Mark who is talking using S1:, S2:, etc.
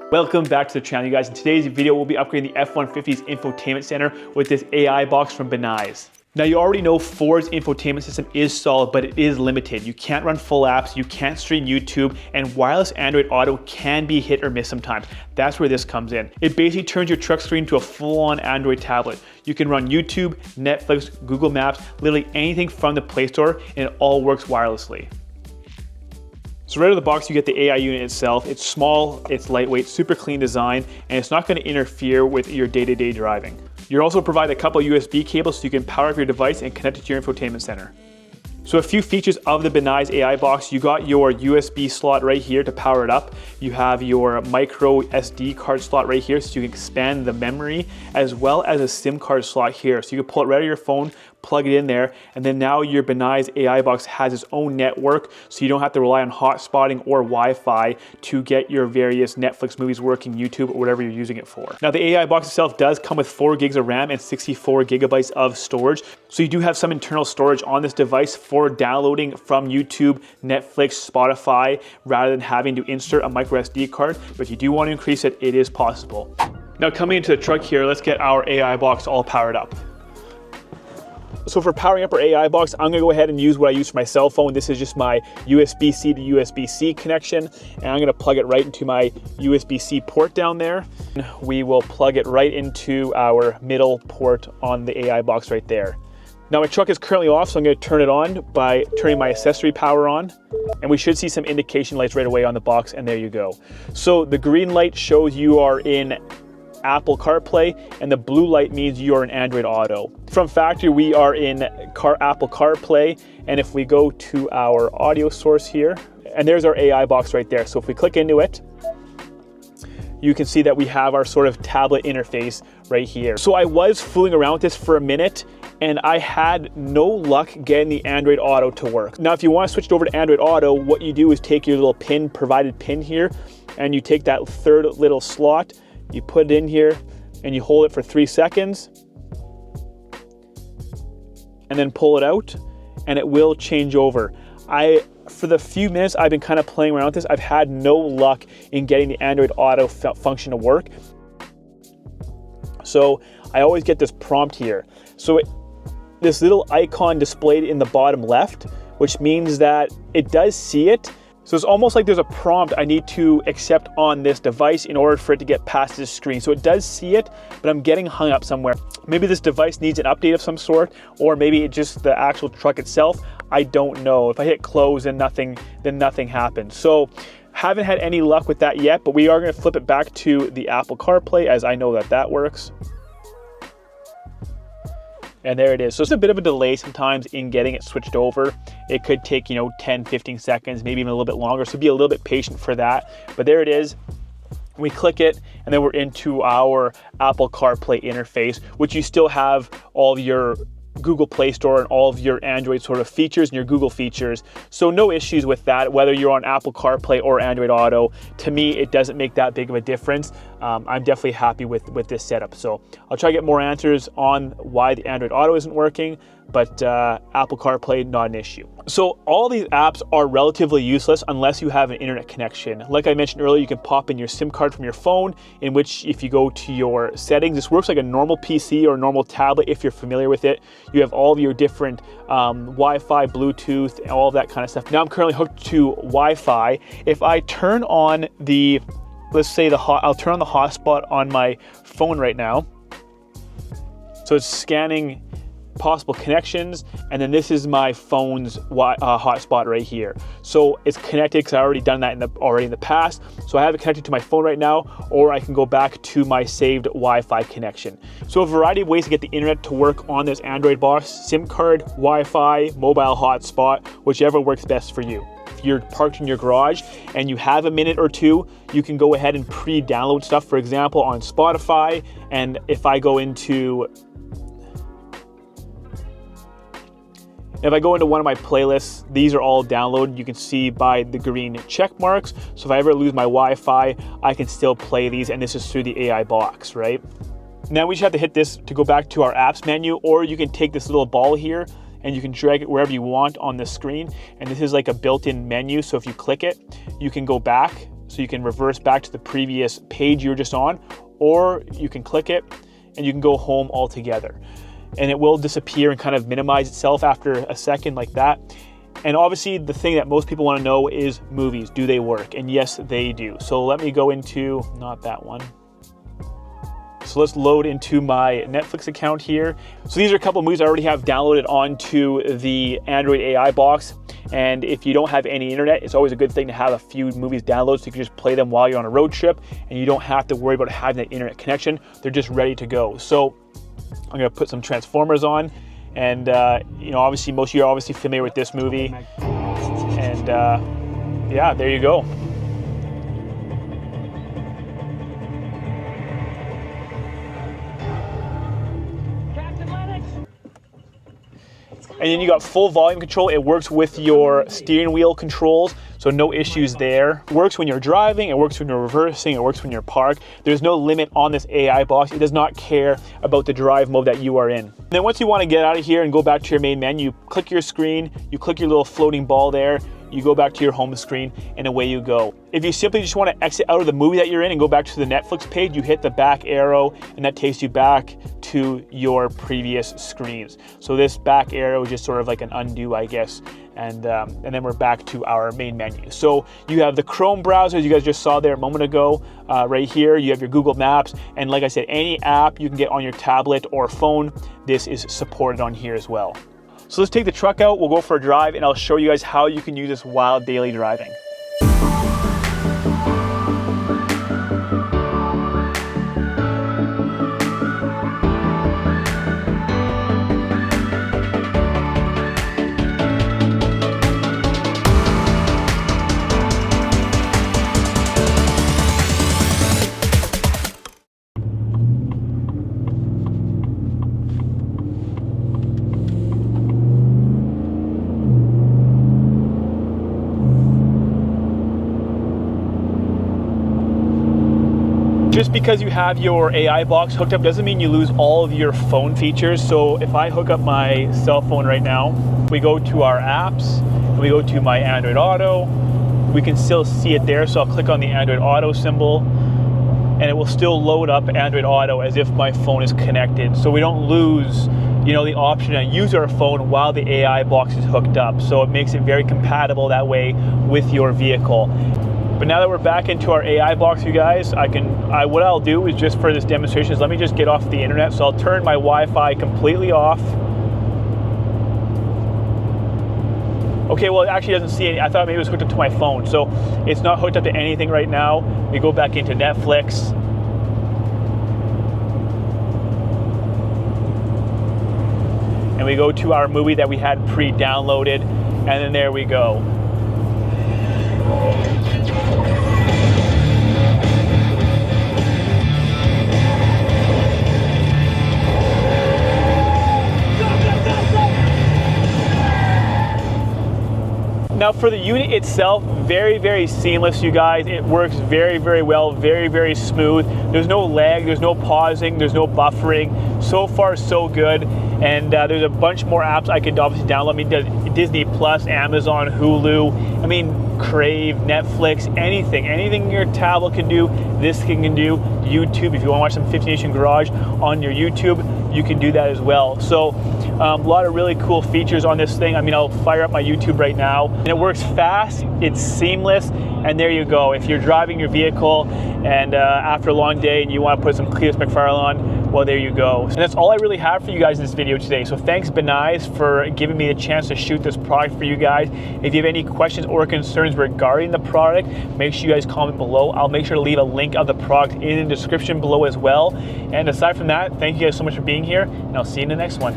S1: Welcome back to the channel, you guys. In today's video, we'll be upgrading the F-150's infotainment center with this AI box from BINIZE. Now, you already know Ford's infotainment system is solid, but it is limited. You can't run full apps, you can't stream YouTube, and wireless Android Auto can be hit or miss sometimes. That's where this comes in. It basically turns your truck screen to a full-on Android tablet. You can run YouTube, Netflix, Google Maps, literally anything from the Play Store, and it all works wirelessly. So right out of the box, you get the AI unit itself. It's small, it's lightweight, super clean design, and it's not going to interfere with your day-to-day driving. You're also provided a couple USB cables so you can power up your device and connect it to your infotainment center. So a few features of the BINIZE AI box: you got your USB slot right here to power it up. You have your micro SD card slot right here so you can expand the memory, as well as a SIM card slot here. So you can pull it right out of your phone, plug it in there, and then now your BINIZE AI box has its own network, so you don't have to rely on hotspotting or Wi-Fi to get your various Netflix movies working, YouTube, or whatever you're using it for. Now, the AI box itself does come with 4 gigs of RAM and 64 gigabytes of storage, so you do have some internal storage on this device for downloading from YouTube, Netflix, Spotify, rather than having to insert a micro SD card. But if you do want to increase it, it is possible. Now, coming into the truck here, let's get our AI box all powered up. So for powering up our AI box, I'm gonna go ahead and use what I use for my cell phone. This is just my USB-C to USB-C connection, and I'm gonna plug it right into my USB-C port down there. We will plug it right into our middle port on the AI box right there. Now, my truck is currently off, so I'm gonna turn it on by turning my accessory power on, and we should see some indication lights right away on the box, and there you go. So the green light shows you are in Apple CarPlay, and the blue light means you're in Android Auto. From factory, we are in Apple CarPlay, and if we go to our audio source here, and there's our AI box right there. So if we click into it, you can see that we have our sort of tablet interface right here. So I was fooling around with this for a minute, and I had no luck getting the Android Auto to work. Now, if you want to switch it over to Android Auto, what you do is take your little provided pin here, and you take that third little slot, you put it in here, and you hold it for 3 seconds, and then pull it out, and it will change over. For the few minutes I've been kind of playing around with this, I've had no luck in getting the Android Auto function to work. So I always get this prompt here. So this little icon displayed in the bottom left, which means that it does see it. So it's almost like there's a prompt I need to accept on this device in order for it to get past this screen. So it does see it, but I'm getting hung up somewhere. Maybe this device needs an update of some sort, or maybe it's just the actual truck itself. I don't know. If I hit close and nothing happens. So haven't had any luck with that yet, but we are gonna flip it back to the Apple CarPlay, as I know that works. And there it is. So it's a bit of a delay sometimes in getting it switched over. It could take, 10, 15 seconds, maybe even a little bit longer. So be a little bit patient for that. But there it is. We click it, and then we're into our Apple CarPlay interface, which you still have all of your Google Play Store and all of your Android sort of features and your Google features. So no issues with that, whether you're on Apple CarPlay or Android Auto. To me, it doesn't make that big of a difference. I'm definitely happy with this setup. So I'll try to get more answers on why the Android Auto isn't working, but Apple CarPlay, not an issue. So all these apps are relatively useless unless you have an internet connection. Like I mentioned earlier, you can pop in your SIM card from your phone, in which if you go to your settings, this works like a normal PC or a normal tablet if you're familiar with it. You have all of your different Wi-Fi, Bluetooth, all of that kind of stuff. Now I'm currently hooked to Wi-Fi. If I turn on the, let's say I'll turn on the hotspot on my phone right now. So it's scanning possible connections, and then this is my phone's hotspot right here. So it's connected because I already done that in the past. So I have it connected to my phone right now, or I can go back to my saved Wi-Fi connection. So a variety of ways to get the internet to work on this Android box: SIM card, Wi-Fi, mobile hotspot, whichever works best for you. If you're parked in your garage and you have a minute or two, you can go ahead and pre-download stuff, for example, on Spotify. And if I go into one of my playlists, these are all downloaded. You can see by the green check marks. So if I ever lose my Wi-Fi, I can still play these, and this is through the AI box, right? Now we just have to hit this to go back to our apps menu, or you can take this little ball here and you can drag it wherever you want on the screen. And this is like a built-in menu. So if you click it, you can go back so you can reverse back to the previous page you were just on, or you can click it and you can go home altogether. And it will disappear and kind of minimize itself after a second like that. And obviously the thing that most people want to know is movies. Do they work? And yes, they do. So let me go into, not that one. So let's load into my Netflix account here. So these are a couple of movies I already have downloaded onto the Android AI box. And if you don't have any internet, it's always a good thing to have a few movies downloaded so you can just play them while you're on a road trip and you don't have to worry about having that internet connection. They're just ready to go. So I'm gonna put some Transformers on, and you know, obviously most of you are obviously familiar with this movie. And yeah, there you go. And then you got full volume control. It works with your steering wheel controls, so no issues there. It works when you're driving, it works when you're reversing, it works when you're parked. There's no limit on this AI box. It does not care about the drive mode that you are in. And then once you want to get out of here and go back to your main menu, click your screen, you click your little floating ball there, you go back to your home screen, and away you go. If you simply just want to exit out of the movie that you're in and go back to the Netflix page, you hit the back arrow, and that takes you back to your previous screens. So this back arrow is just sort of like an undo, I guess, and then we're back to our main menu. So you have the Chrome browser, as you guys just saw there a moment ago, right here. You have your Google Maps, and like I said, any app you can get on your tablet or phone, this is supported on here as well. So let's take the truck out, we'll go for a drive, and I'll show you guys how you can use this while daily driving. Just because you have your AI box hooked up doesn't mean you lose all of your phone features. So if I hook up my cell phone right now, we go to our apps, and we go to my Android Auto, we can still see it there. So I'll click on the Android Auto symbol, and it will still load up Android Auto as if my phone is connected. So we don't lose, you know, the option to use our phone while the AI box is hooked up. So it makes it very compatible that way with your vehicle. But now that we're back into our AI box, you guys, what I'll do is, just for this demonstration, is let me just get off the internet. So I'll turn my Wi-Fi completely off. Okay, well, it actually doesn't see any. I thought maybe it was hooked up to my phone. So it's not hooked up to anything right now. We go back into Netflix. And we go to our movie that we had pre-downloaded, and then there we go. Now for the unit itself, very, very seamless, you guys. It works very, very well, very, very smooth. There's no lag, there's no pausing, there's no buffering. So far, so good. And there's a bunch more apps I could obviously download. I mean, Disney Plus, Amazon, Hulu, I mean, Crave, Netflix, anything your tablet can do, this thing can do. YouTube, if you want to watch some 50 Nation Garage on your YouTube, you can do that as well. So a lot of really cool features on this thing. I mean, I'll fire up my YouTube right now, and it works fast, it's seamless, and there you go. If you're driving your vehicle and after a long day and you want to put some Cletus McFarlane on, well, there you go. And that's all I really have for you guys in this video today. So thanks, BINIZE, for giving me the chance to shoot this product for you guys. If you have any questions or concerns regarding the product, make sure you guys comment below. I'll make sure to leave a link of the product in the description below as well. And aside from that, thank you guys so much for being here, and I'll see you in the next one.